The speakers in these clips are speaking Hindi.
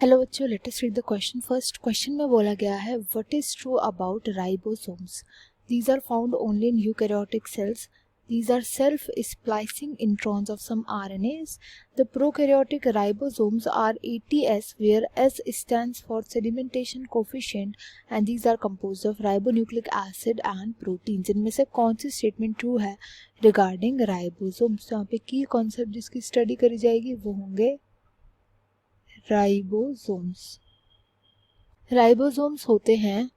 हेलो बच्चों, let us read the question. First question में बोला गया है what is true about ribosomes. These are found only in eukaryotic cells. These are self-splicing introns of some RNAs. The prokaryotic ribosomes are ATS, where S stands for sedimentation coefficient, and these are composed of ribonucleic acid and proteins. इनमें से कौन सी स्टेटमेंट ट्रू है रिगार्डिंग राइबोसोम्स? तो यहाँ पे की कॉन्सेप्ट जिसकी स्टडी करी जाएगी वो होंगे राइबोसोम्स. राइबोसोम्स होते हैं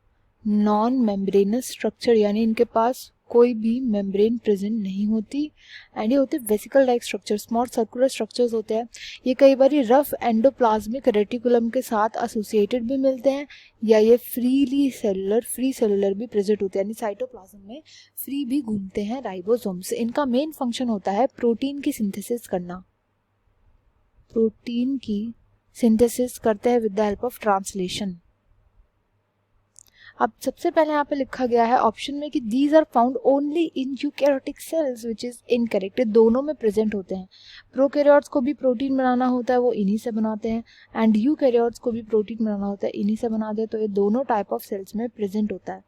नॉन मेम्ब्रेनस स्ट्रक्चर, यानी इनके पास कोई भी मेम्ब्रेन प्रेजेंट नहीं होती. एंड ये होते vesicle like structure, small circular structures होते हैं. ये कई बार रफ एंडोप्लाज्मिक रेटिकुलम के साथ एसोसिएटेड भी मिलते हैं, या ये फ्री सेलुलर भी प्रेजेंट होते हैं, यानी साइटोप्लाज्म में फ्री भी घूमते हैं राइबोसोम्स. इनका मेन फंक्शन होता है प्रोटीन की सिंथेसिस करना. प्रोटीन की सिंथेसिस करते हैं with the help of translation. अब सबसे पहले यहाँ पे लिखा गया है ऑप्शन में कि these are found only in eukaryotic cells, which is incorrect. दोनों में प्रेजेंट होते हैं. प्रोकैरियोट्स को भी प्रोटीन बनाना होता है, वो इन्हीं से बनाते हैं, एंड यूकैरियोट्स को भी प्रोटीन बनाना होता है, इन्हीं से बनाते हैं. तो ये दोनों टाइप ऑफ सेल्स में प्रेजेंट होता है.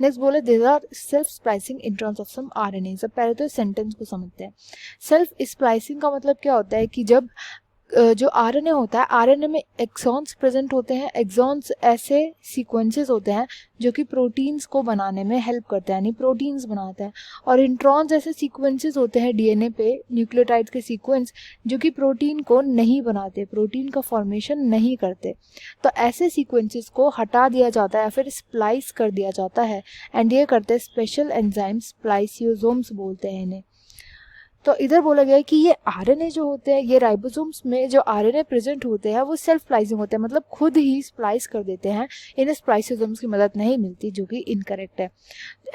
नेक्स्ट बोले these are self splicing introns of some RNA. सब पहले तो सेंटेंस को समझते हैं. सेल्फ स्प्लाइसिंग का मतलब क्या होता है कि जब जो आरएनए होता है, आरएनए में एक्सॉन्स प्रेजेंट होते हैं. एक्सॉन्स ऐसे सीक्वेंसेस होते हैं जो कि प्रोटीन्स को बनाने में हेल्प करते हैं, यानी प्रोटीन्स बनाते हैं. और इंट्रॉन्स ऐसे सीक्वेंसेस होते हैं डीएनए पे, न्यूक्लियोटाइड्स के सीक्वेंस, जो कि प्रोटीन को नहीं बनाते, प्रोटीन का फॉर्मेशन नहीं करते. तो ऐसे सीक्वेंसेस को हटा दिया जाता है या फिर स्प्लाइस कर दिया जाता है, एंड ये करते हैं स्पेशल एंजाइम, स्प्लाइसियोसोम्स बोलते हैं इन्हें. तो इधर बोला गया है कि ये आरएनए जो होते हैं, ये राइबोसोम्स में जो आरएनए प्रेजेंट होते हैं वो सेल्फ स्प्लाइसिंग होते हैं, मतलब खुद ही स्प्लाइस कर देते हैं. इन्हें स्प्लाइसियोसोम्स की मदद नहीं मिलती, जो कि इनकरेक्ट है.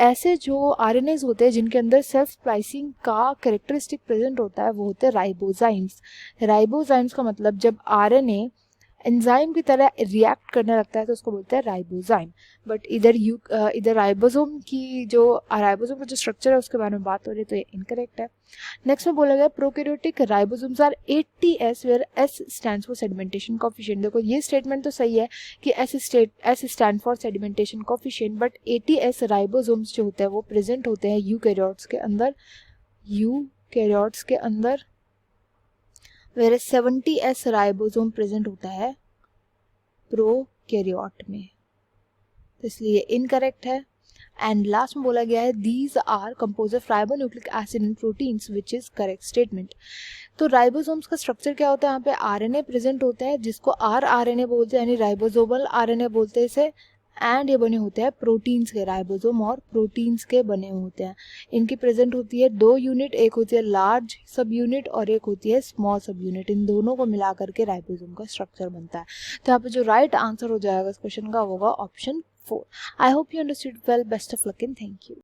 ऐसे जो आरएनएज होते हैं जिनके अंदर सेल्फ स्प्लाइसिंग का कैरेक्टरिस्टिक प्रेजेंट होता है वो होते हैं राइबोजाइम्स. राइबोजाइम्स का मतलब जब आरएनए एंजाइम की तरह रिएक्ट करने लगता है तो उसको बोलते हैं राइबोजाइम. बट इधर राइबोसोम का जो स्ट्रक्चर है उसके बारे में बात हो रही है, तो ये इनकरेक्ट है. नेक्स्ट में बोला गया prokaryotic ribosomes are ATS, where S stands for sedimentation coefficient. देखो ये स्टेटमेंट तो सही है कि S stand for sedimentation coefficient, but ATS ribosomes जो होते हैं वो प्रेजेंट होते हैं यूकैरियोट्स के अंदर, वेयर 70S राइबोसोम प्रेजेंट होता है प्रोकैरियोट में, तो इसलिए इनकरेक्ट है. एंड लास्ट में बोला गया है these are compose of ribonucleic acid and proteins, which is correct statement. तो राइबोसोम्स का स्ट्रक्चर क्या होता है? यहाँ पे आरएनए प्रेजेंट होता है जिसको आरएनए बोलते हैं, यानी राइबोसोमल आरएनए बोलते हैं इसे. एंड ये बने होते हैं प्रोटीन्स के, राइबोसोम और प्रोटीन्स के बने होते हैं. इनकी प्रेजेंट होती है 2 यूनिट, एक होती है लार्ज सब यूनिट और एक होती है स्मॉल सब यूनिट. इन दोनों को मिला करके राइबोसोम का स्ट्रक्चर बनता है. तो यहाँ पे जो राइट आंसर हो जाएगा इस क्वेश्चन का होगा option 4. I hope you understood well. Best of luck and thank you.